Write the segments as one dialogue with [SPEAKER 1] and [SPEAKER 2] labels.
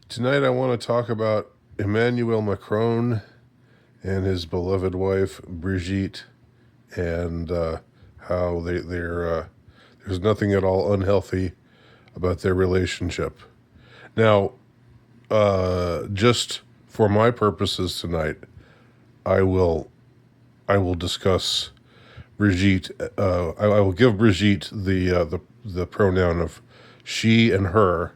[SPEAKER 1] Tonight, I want to talk about Emmanuel Macron and his beloved wife Brigitte, and how there's nothing at all unhealthy about their relationship. Now, just for my purposes tonight, I will I will discuss Brigitte. I will give Brigitte the pronoun of she and her.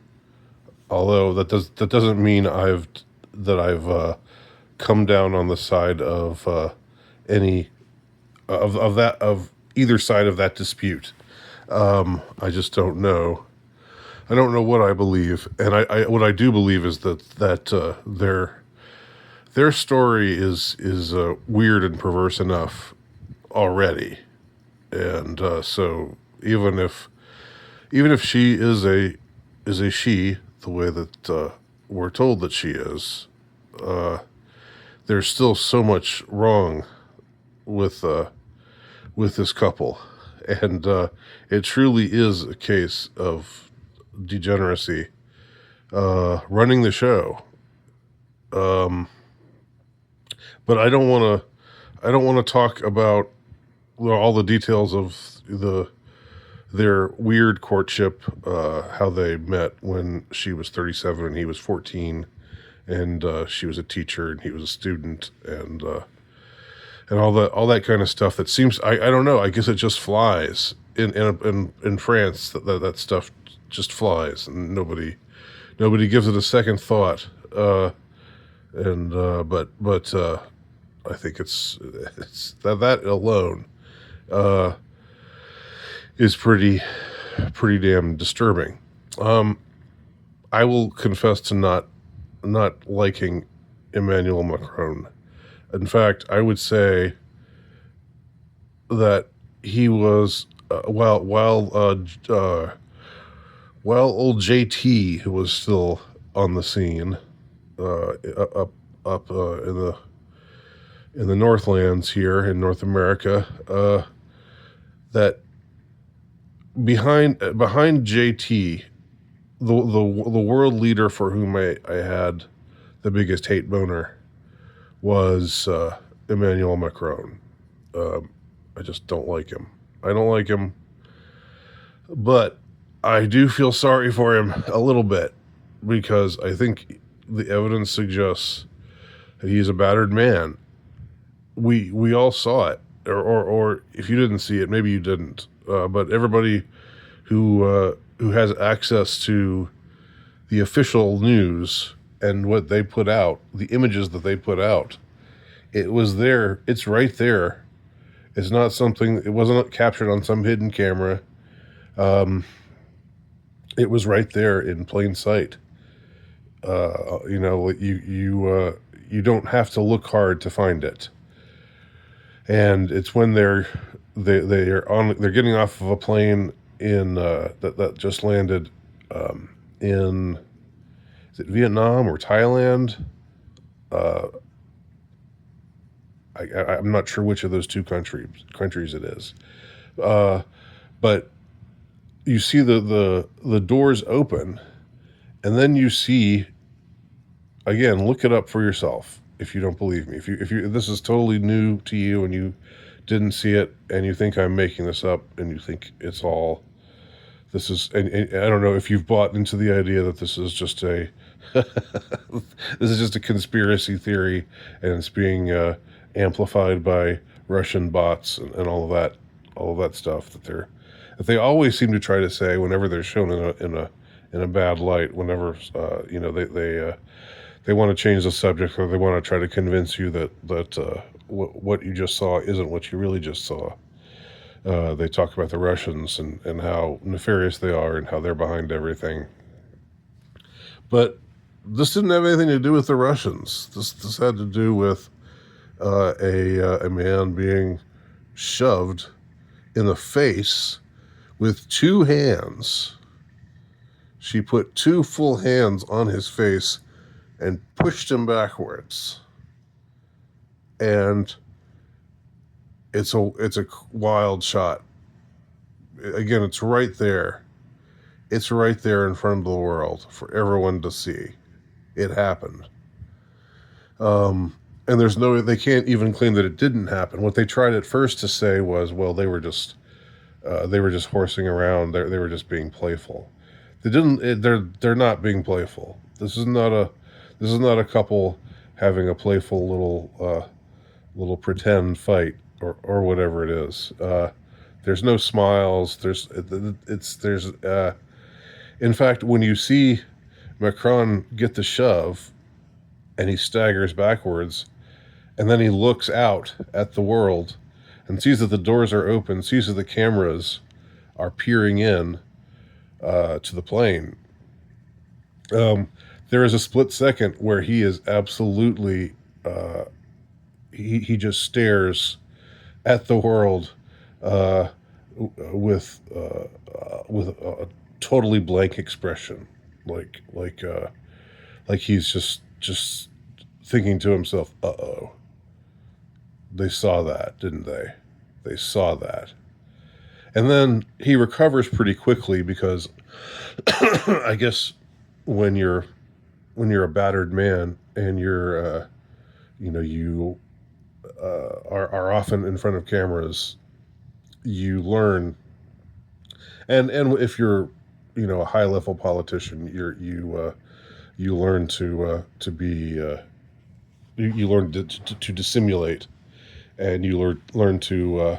[SPEAKER 1] Although that doesn't mean I've come down on the side of any of either side of that dispute. I just don't know. I don't know what I believe, and I what I do believe is that their story is weird and perverse enough already, and so even if she is a she the way that we're told that she is, there's still so much wrong with with this couple, and it truly is a case of degeneracy running the show. But I don't want to talk about all the details of their weird courtship, how they met when she was 37 and he was 14, and she was a teacher and he was a student, and all that kind of stuff. That seems, I don't know. I guess it just flies in France. That stuff just flies, and nobody gives it a second thought. And but I think it's that alone uh, is pretty damn disturbing. Um, I will confess to not liking Emmanuel Macron. In fact, I would say that he was while old JT was still on the scene, up in the Northlands here in North America. That behind JT, the world leader for whom I had the biggest hate boner was Emmanuel Macron. I just don't like him. I don't like him, but I do feel sorry for him a little bit, because I think the evidence suggests that he's a battered man. We all saw it, or if you didn't see it, maybe you didn't. But everybody who has access to the official news and what they put out, the images that they put out, it was there. It's right there. It's not something. It wasn't captured on some hidden camera. Um, it was right there in plain sight. You don't have to look hard to find it. And it's when they're getting off of a plane in that just landed in, is it Vietnam or Thailand? Uh, I'm not sure which of those two countries it is. Uh, but you see the doors open, and then you see, again, look it up for yourself if you don't believe me. If this is totally new to you and you didn't see it and you think I'm making this up and you think it's all this is, and I don't know if you've bought into the idea that this is just a this is just a conspiracy theory, and it's being amplified by Russian bots and all of that stuff that they always seem to try to say whenever they're shown in a bad light. Whenever they want to change the subject, or they want to try to convince you that what you just saw isn't what you really just saw. They talk about the Russians and how nefarious they are and how they're behind everything. But this didn't have anything to do with the Russians. This had to do with a man being shoved in the face with two hands. She put two full hands on his face and pushed him backwards. And it's a wild shot. Again, it's right there. It's right there in front of the world for everyone to see. it happened. And they can't even claim that it didn't happen. What they tried at first to say was, well, they were just horsing around. They were just being playful. They didn't. They're not being playful. This is not a couple having a playful little pretend fight or whatever it is. There's no smiles. There's in fact, when you see Macron get the shove and he staggers backwards, and then he looks out at the world and sees that the doors are open, sees that the cameras are peering in to the plane. Um, there is a split second where he is absolutely he just stares at the world uh, with a totally blank expression, like he's just thinking to himself, "Uh oh, they saw that, didn't they? They saw that." And then he recovers pretty quickly because I guess when you're a battered man and you are often in front of cameras, you learn, and if you're a high level politician, you learn to be you learn to dissimulate, and you learn to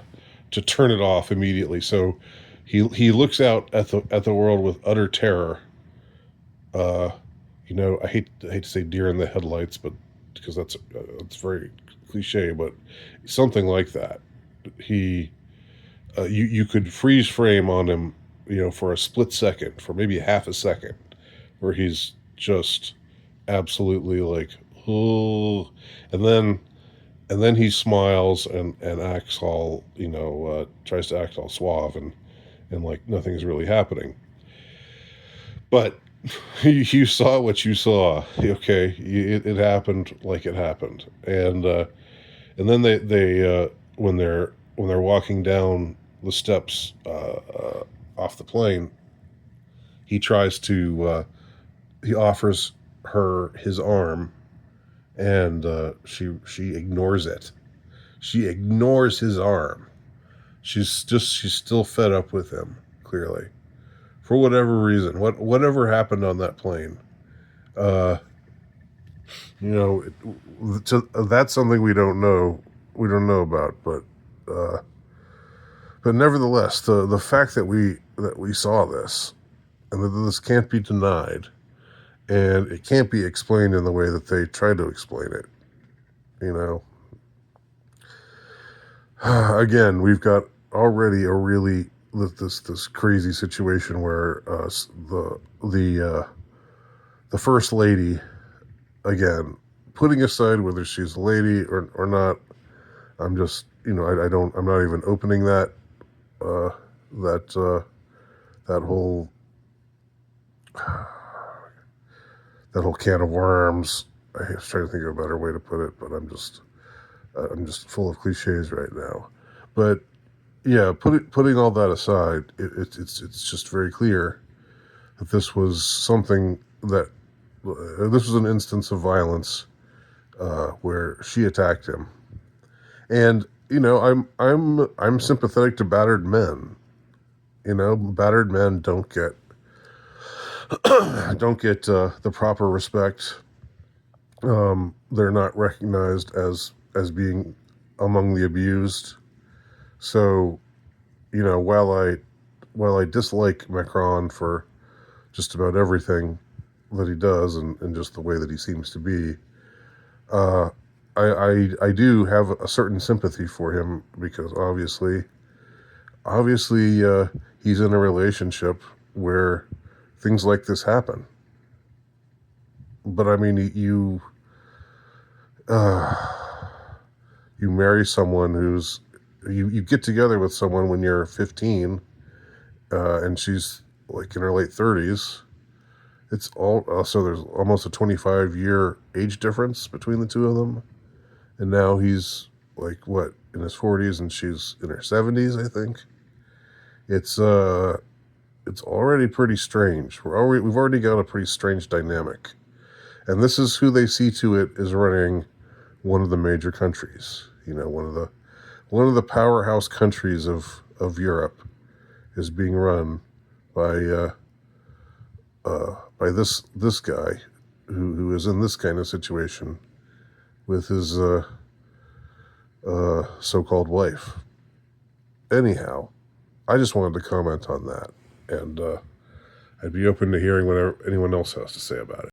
[SPEAKER 1] turn it off immediately. So he looks out at the world with utter terror. Uh, I hate to say deer in the headlights, but because that's very cliche, but something like that. He you could freeze frame on him, for a split second, for maybe half a second, where he's just absolutely like, oh, and then he smiles and acts all, tries to act all suave and like nothing's really happening. But you saw what you saw. Okay, it happened like it happened, and then they when they're walking down the steps off the plane, he tries to he offers her his arm, and she ignores it. She ignores his arm. She's still fed up with him, clearly, for whatever reason. Whatever happened on that plane. Uh, that's something we don't know. We don't know about, uh, but nevertheless, the fact that we saw this and that this can't be denied, and it can't be explained in the way that they try to explain it. You know, again, we've got already a really this crazy situation where the first lady, again, putting aside whether she's a lady or not, I'm just I'm not even opening uh, that that whole that whole can of worms. I was trying to think of a better way to put it, but I'm just full of cliches right now. But yeah, putting all that aside, it's just very clear that this was something that this was an instance of violence where she attacked him, and I'm sympathetic to battered men. Battered men don't get the proper respect. They're not recognized as being among the abused. So, while I dislike Macron for just about everything that he does and just the way that he seems to be, uh, I do have a certain sympathy for him because obviously he's in a relationship where things like this happen. But I mean, uh, you marry someone you get together with someone when you're 15, and she's like in her late 30s. It's all so there's almost a 25-year age difference between the two of them, and now he's like what, in his 40s and she's in her 70s, I think. It's it's already pretty strange. We've already got a pretty strange dynamic, And this is who they see to it is running one of the major countries. You know, one of the powerhouse countries of Europe is being run by this guy who is in this kind of situation with his so-called wife. Anyhow, I just wanted to comment on that, and I'd be open to hearing whatever anyone else has to say about it.